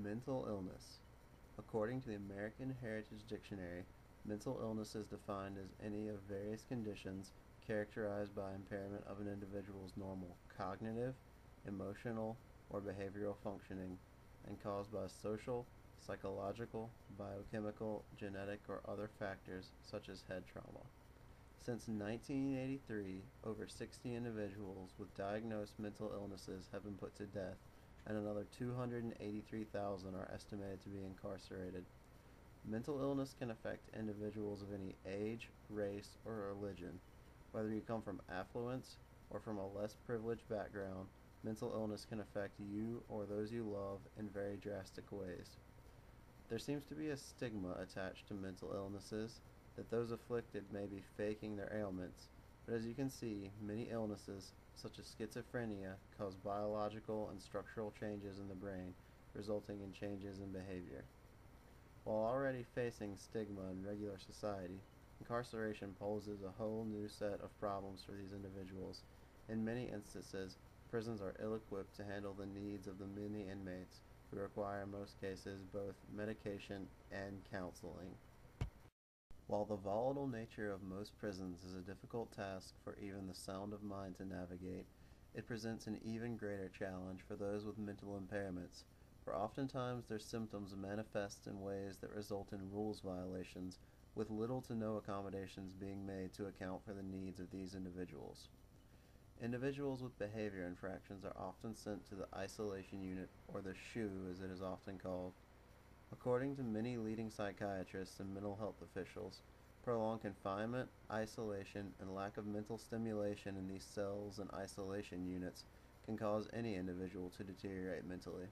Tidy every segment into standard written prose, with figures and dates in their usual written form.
Mental illness. According to the American Heritage Dictionary, mental illness is defined as any of various conditions characterized by impairment of an individual's normal cognitive, emotional, or behavioral functioning and caused by social, psychological, biochemical, genetic, or other factors such as head trauma. Since 1983, over 60 individuals with diagnosed mental illnesses have been put to death, and another 283,000 are estimated to be incarcerated. Mental illness can affect individuals of any age, race, or religion. Whether you come from affluence or from a less privileged background, mental illness can affect you or those you love in very drastic ways. There seems to be a stigma attached to mental illnesses, that those afflicted may be faking their ailments, but as you can see, many illnesses, such as schizophrenia, cause biological and structural changes in the brain, resulting in changes in behavior. While already facing stigma in regular society, incarceration poses a whole new set of problems for these individuals. In many instances, prisons are ill-equipped to handle the needs of the many inmates who require in most cases both medication and counseling. While the volatile nature of most prisons is a difficult task for even the sound of mind to navigate, it presents an even greater challenge for those with mental impairments, for oftentimes their symptoms manifest in ways that result in rules violations, with little to no accommodations being made to account for the needs of these individuals. Individuals with behavior infractions are often sent to the isolation unit, or the SHU as it is often called. According to many leading psychiatrists and mental health officials, prolonged confinement, isolation, and lack of mental stimulation in these cells and isolation units can cause any individual to deteriorate mentally.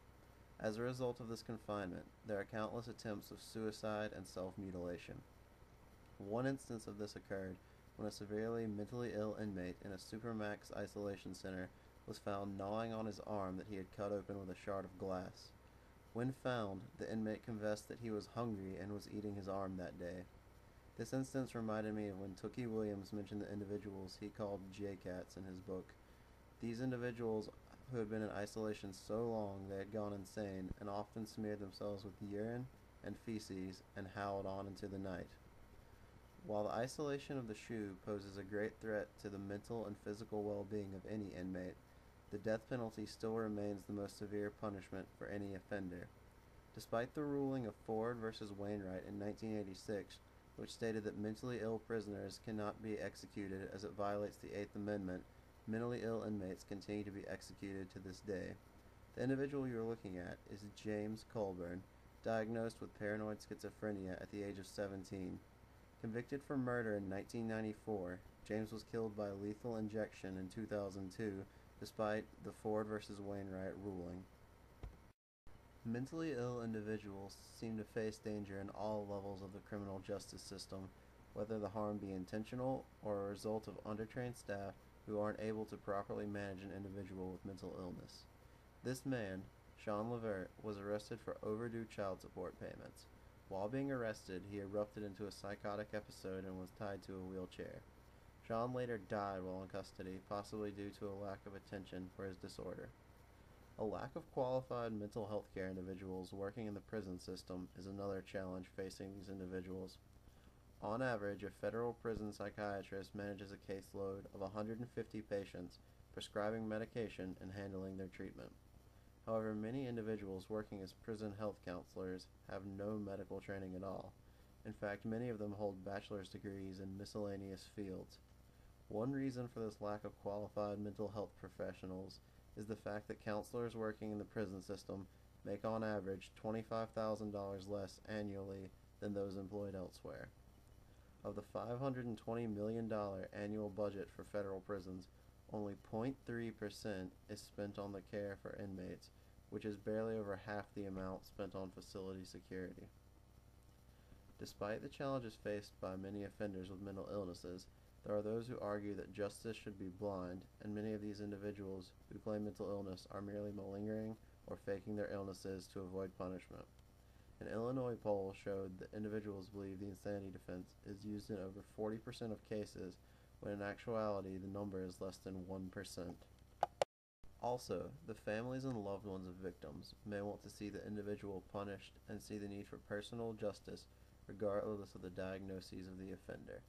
As a result of this confinement, there are countless attempts of suicide and self-mutilation. One instance of this occurred when a severely mentally ill inmate in a supermax isolation center was found gnawing on his arm that he had cut open with a shard of glass. When found, the inmate confessed that he was hungry and was eating his arm that day. This instance reminded me of when Tookie Williams mentioned the individuals he called J-Cats in his book. These individuals who had been in isolation so long they had gone insane and often smeared themselves with urine and feces and howled on into the night. While the isolation of the SHU poses a great threat to the mental and physical well-being of any inmate, the death penalty still remains the most severe punishment for any offender. Despite the ruling of Ford v. Wainwright in 1986, which stated that mentally ill prisoners cannot be executed as it violates the Eighth Amendment, mentally ill inmates continue to be executed to this day. The individual you are looking at is James Colburn, diagnosed with paranoid schizophrenia at the age of 17. Convicted for murder in 1994, James was killed by lethal injection in 2002, despite the Ford v. Wainwright ruling. Mentally ill individuals seem to face danger in all levels of the criminal justice system, whether the harm be intentional or a result of undertrained staff who aren't able to properly manage an individual with mental illness. This man, Sean Levert, was arrested for overdue child support payments. While being arrested, he erupted into a psychotic episode and was tied to a wheelchair. Sean later died while in custody, possibly due to a lack of attention for his disorder. A lack of qualified mental health care individuals working in the prison system is another challenge facing these individuals. On average, a federal prison psychiatrist manages a caseload of 150 patients, prescribing medication and handling their treatment. However, many individuals working as prison health counselors have no medical training at all. In fact, many of them hold bachelor's degrees in miscellaneous fields. One reason for this lack of qualified mental health professionals is the fact that counselors working in the prison system make on average $25,000 less annually than those employed elsewhere. Of the $520 million annual budget for federal prisons, only 0.3% is spent on the care for inmates, which is barely over half the amount spent on facility security. Despite the challenges faced by many offenders with mental illnesses, there are those who argue that justice should be blind, and many of these individuals who claim mental illness are merely malingering or faking their illnesses to avoid punishment. An Illinois poll showed that individuals believe the insanity defense is used in over 40% of cases, when in actuality the number is less than 1%. Also, the families and loved ones of victims may want to see the individual punished and see the need for personal justice regardless of the diagnoses of the offender.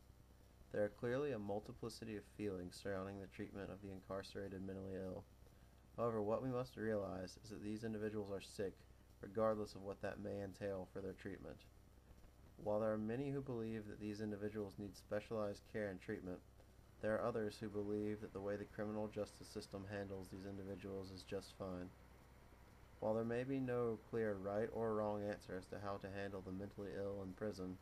There are clearly a multiplicity of feelings surrounding the treatment of the incarcerated mentally ill. However, what we must realize is that these individuals are sick regardless of what that may entail for their treatment. While there are many who believe that these individuals need specialized care and treatment, there are others who believe that the way the criminal justice system handles these individuals is just fine. While there may be no clear right or wrong answer as to how to handle the mentally ill in prison,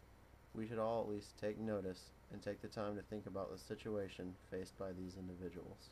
we should all at least take notice and take the time to think about the situation faced by these individuals.